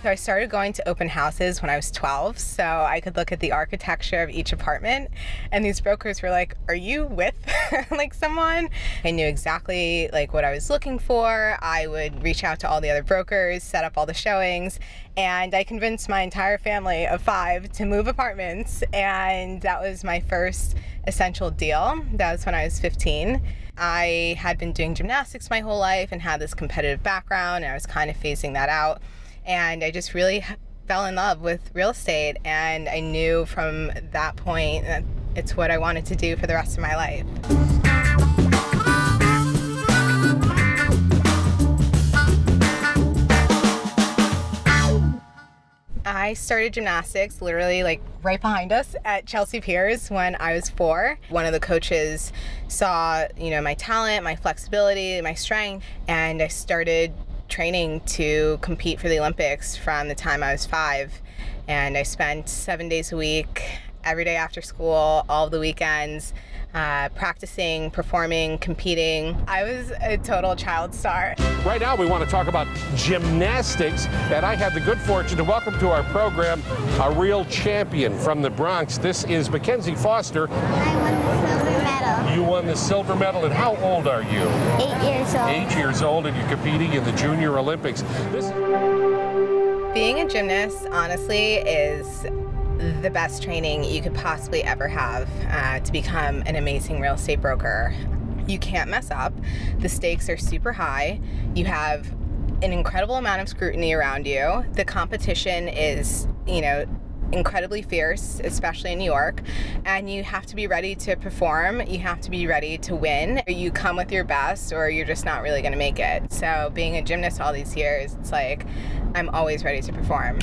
So I started going to open houses when I was 12, so I could look at the architecture of each apartment, and these brokers were like, "Are you with like someone?" I knew exactly like what I was looking for. I would reach out to all the other brokers, set up all the showings, and I convinced my entire family of 5 to move apartments, and that was my first essential deal. That was when I was 15. I had been doing gymnastics my whole life and had this competitive background, and I was kind of phasing that out. And I just really fell in love with real estate, and I knew from that point that it's what I wanted to do for the rest of my life. I started gymnastics literally like right behind us at Chelsea Piers when I was 4. One of the coaches saw, my talent, my flexibility, my strength, and I started training to compete for the Olympics from the time I was 5. And I spent 7 days a week, every day after school, all of the weekends, practicing, performing, competing. I was a total child star. Right now we want to talk about gymnastics, and I have the good fortune to welcome to our program a real champion from the Bronx. This is McKenzie Foster. I won the silver medal. You won the silver medal, and how old are you? 8 years old. 8 years old, and you're competing in the Junior Olympics. Being a gymnast, honestly, is the best training you could possibly ever have to become an amazing real estate broker. You can't mess up. The stakes are super high. You have an incredible amount of scrutiny around you. The competition is, incredibly fierce, especially in New York, and you have to be ready to perform. You have to be ready to win. You come with your best or you're just not really going to make it. So being a gymnast all these years, it's like I'm always ready to perform.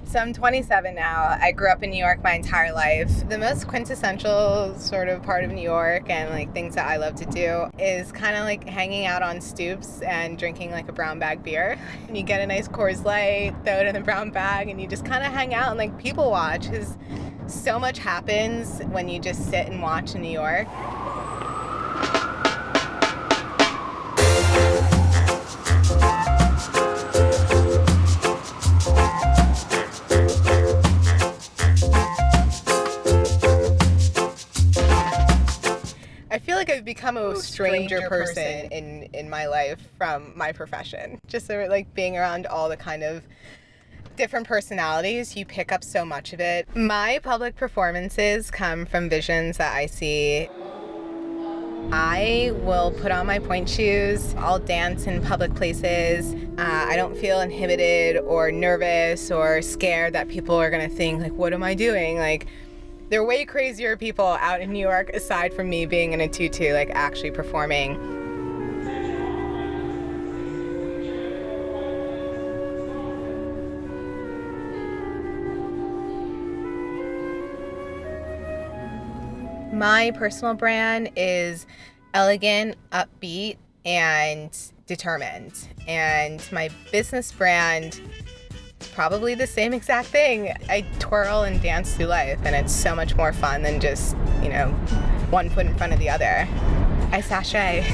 So I'm 27 now. I grew up in New York my entire life. The most quintessential sort of part of New York and like things that I love to do is kind of like hanging out on stoops and drinking like a brown bag beer. And you get a nice Coors Light, throw it in the brown bag, and you just kind of hang out and like people watch, because so much happens when you just sit and watch in New York. I feel like I've become a stranger person in my life from my profession. Just like being around all the kind of different personalities, you pick up so much of it. My public performances come from visions that I see. I will put on my pointe shoes. I'll dance in public places. I don't feel inhibited or nervous or scared that people are going to think, like, what am I doing? Like, there are way crazier people out in New York aside from me being in a tutu, like actually performing. My personal brand is elegant, upbeat, and determined. And my business brand, probably the same exact thing. I twirl and dance through life, and it's so much more fun than just, one foot in front of the other. I sashay.